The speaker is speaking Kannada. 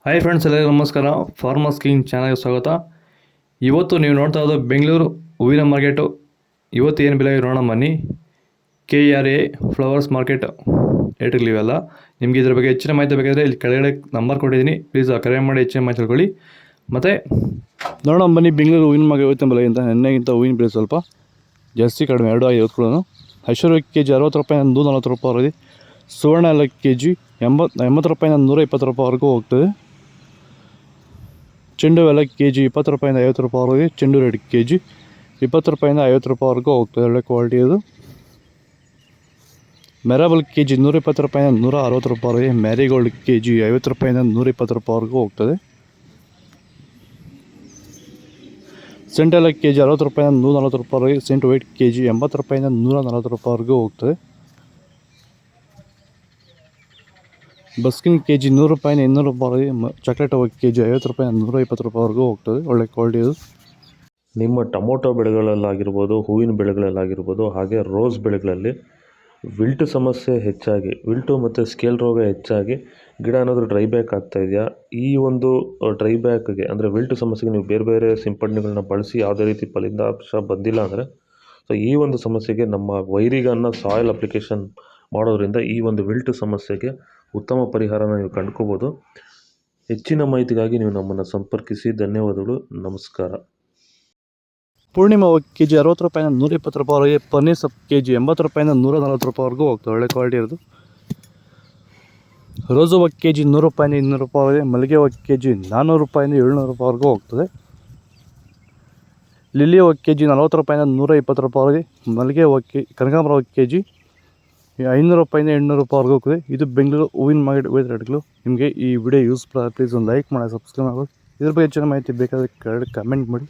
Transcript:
ಹಾಯ್ ಫ್ರೆಂಡ್ಸ್, ಎಲ್ಲರಿಗೂ ನಮಸ್ಕಾರ. ಫಾರ್ಮರ್ಸ್ ಕಿಂಗ್ ಚಾನಲ್ಗೆ ಸ್ವಾಗತ. ಇವತ್ತು ನೀವು ನೋಡ್ತಾ ಇರೋದು ಬೆಂಗಳೂರು ಹೂವಿನ ಮಾರ್ಕೆಟು. ಇವತ್ತು ಏನು ಬೆಲೆ ನೋಡೋಣ ಬನ್ನಿ. KRA ಫ್ಲವರ್ಸ್ ಮಾರ್ಕೆಟ್ ರೇಟ್ಗಳಿವೆಲ್ಲ. ನಿಮಗೆ ಇದ್ರ ಬಗ್ಗೆ ಹೆಚ್ಚಿನ ಮಾಹಿತಿ ಬೇಕಾದರೆ ಇಲ್ಲಿ ಕೆಳಗಡೆ ನಂಬರ್ ಕೊಟ್ಟಿದ್ದೀನಿ, ಪ್ಲೀಸ್ ಕರೆ ಮಾಡಿ ಹೆಚ್ಚಿನ ಮಾಹಿತಿ ತಿಳ್ಕೊಳ್ಳಿ. ಮತ್ತು ನೋಡೋಣ ಬನ್ನಿ, ಬೆಂಗಳೂರು ಹೂವಿನ ಮಾರ್ಕೆಟ್ ಇವತ್ತಿನ ಬೆಲೆಗಿಂತ ನೆನ್ನೆಗಿಂತ ಹೂವಿನ ಬೆಲೆ ಸ್ವಲ್ಪ ಜಾಸ್ತಿ ಕಡಿಮೆ, 2 ಆಗಿ ಇವತ್ತು. ಐಶ್ವರ್ಯ KG 60 ರೂಪಾಯಿ, 140 ರೂಪಾಯಿ. ಸುವರ್ಣ ಎಲ್ಲ KG 80 ರೂಪಾಯಿಂದ 120 ರೂಪಾಯಿವರೆಗೂ ಹೋಗ್ತದೆ. ಚೆಂಡು ಎಲ್ಲ KG 20 ರೂಪಾಯಿಂದ 50 ರೂಪಾಯಿವರೆಗೆ. ಚೆಂಡು ರೇಟ್ KG 20 ರೂಪಾಯಿಂದ 50 ರೂಪಾಯಿವರೆಗೂ ಹೋಗ್ತದೆ, ಒಳ್ಳೆ ಕ್ವಾಲಿಟಿ ಇದು. ಮೆರಾಬಲ್ KG 120 ರೂಪಾಯಿಂದ 160 ರೂಪಾಯಿವರೆಗೆ. ಮ್ಯಾರಿಗೋಲ್ಡ್ KG 50 ರೂಪಾಯಿಂದ 120 ರೂಪಾಯಿವರೆಗೂ ಹೋಗ್ತದೆ. ಸೆಂಟ್ ಎಲ್ಲ KG 60 ರೂಪಾಯಿಂದ 140 ರೂಪಾಯಿವರೆಗೆ. ಸೆಂಟ್ ವೈಟ್ KG 80 ರೂಪಾಯಿಂದ 140 ರೂಪಾಯಿವರೆಗೂ ಹೋಗ್ತದೆ. ಬಸ್ಕಿನ್ KG 100 ರೂಪಾಯಿಂದ 200 ರೂಪಾಯಿವರೆಗೆ. ಚಾಕ್ಲೇಟ್ ಅವ KG 50 ರೂಪಾಯಿಂದ 120 ರೂಪಾಯಿವರೆಗೂ ಹೋಗ್ತದೆ, ಒಳ್ಳೆ ಕ್ವಾಲಿಟಿ ಇದು. ನಿಮ್ಮ ಟೊಮೊಟೊ ಬೆಳೆಗಳಲ್ಲಾಗಿರ್ಬೋದು, ಹೂವಿನ ಬೆಳೆಗಳಲ್ಲಾಗಿರ್ಬೋದು, ಹಾಗೆ ರೋಸ್ ಬೆಳೆಗಳಲ್ಲಿ ವಿಲ್ಟ್ ಸಮಸ್ಯೆ ಹೆಚ್ಚಾಗಿ, ವಿಲ್ಟು ಮತ್ತು ಸ್ಕೇಲ್ ರೋಗ ಹೆಚ್ಚಾಗಿ ಗಿಡ ಏನಾದರೂ ಡ್ರೈ ಬ್ಯಾಕ್ ಆಗ್ತಾಯಿದೆಯಾ? ಈ ಒಂದು ಡ್ರೈ ಬ್ಯಾಕ್ಗೆ ಅಂದರೆ ವಿಲ್ಟ್ ಸಮಸ್ಯೆಗೆ ನೀವು ಬೇರೆ ಬೇರೆ ಸಿಂಪಡಣೆಗಳನ್ನ ಬಳಸಿ ಯಾವುದೇ ರೀತಿ ಫಲಿತಾಂಶ ಬಂದಿಲ್ಲ ಅಂದರೆ, ಸೊ ಈ ಒಂದು ಸಮಸ್ಯೆಗೆ ನಮ್ಮ ವೈರಿಗನ್ನ ಸಾಯಿಲ್ ಅಪ್ಲಿಕೇಶನ್ ಮಾಡೋದ್ರಿಂದ ಈ ಒಂದು ವಿಲ್ಟ್ ಸಮಸ್ಯೆಗೆ ಉತ್ತಮ ಪರಿಹಾರನ ನೀವು ಕಂಡ್ಕೋಬೋದು. ಹೆಚ್ಚಿನ ಮಾಹಿತಿಗಾಗಿ ನೀವು ನಮ್ಮನ್ನು ಸಂಪರ್ಕಿಸಿ. ಧನ್ಯವಾದಗಳು, ನಮಸ್ಕಾರ. ಪೂರ್ಣಿಮಾ KG 60 ರೂಪಾಯಿಂದ 120 ರೂಪಾಯಿವರೆಗೆ. ಪನ್ನೀರ್ ಸೊಪ್ಪು KG 80 ರೂಪಾಯಿಂದ 140 ರೂಪಾಯಿವರೆಗೂ ಹೋಗ್ತದೆ, ಒಳ್ಳೆ ಕ್ವಾಲಿಟಿ ಇರೋದು. ರೋಸು KG 100 ರೂಪಾಯಿಂದ 200 ರೂಪಾಯಿವರೆಗೆ. ಮಲ್ಲಿಗೆ KG 400 ರೂಪಾಯಿಂದ 700 ರೂಪಾಯಿವರೆಗೂ ಹೋಗ್ತದೆ. ಲಿಲ್ಲಿ KG 40 ರೂಪಾಯಿಂದ 120 ರೂಪಾಯಿವರೆಗೆ. ಮಲ್ಲಿಗೆ ಕನಕಾಂಬರ KG 500 ರೂಪಾಯಿಂದ 800 ರೂಪಾಯಿವರೆಗೂ ಹೋಗ್ತದೆ. ಇದು ಬೆಂಗಳೂರು ಹೂವಿನ ಮಾರ್ಕೆಟ್ ರೇಟ್ಗಳು. ನಿಮಗೆ ಈ ವಿಡಿಯೋ ಯೂಸ್ಫುಲ್ ಆದರೆ ಪ್ಲೀಸ್ ಒಂದು ಲೈಕ್ ಮಾಡಿ, ಸಬ್ಸ್ಕ್ರೈಬ್ ಮಾಡಿ. ಇದ್ರ ಬಗ್ಗೆ ಹೆಚ್ಚಿನ ಮಾಹಿತಿ ಬೇಕಾದರೆ ಕೆಳಗಡೆ ಕಮೆಂಟ್ ಮಾಡಿ.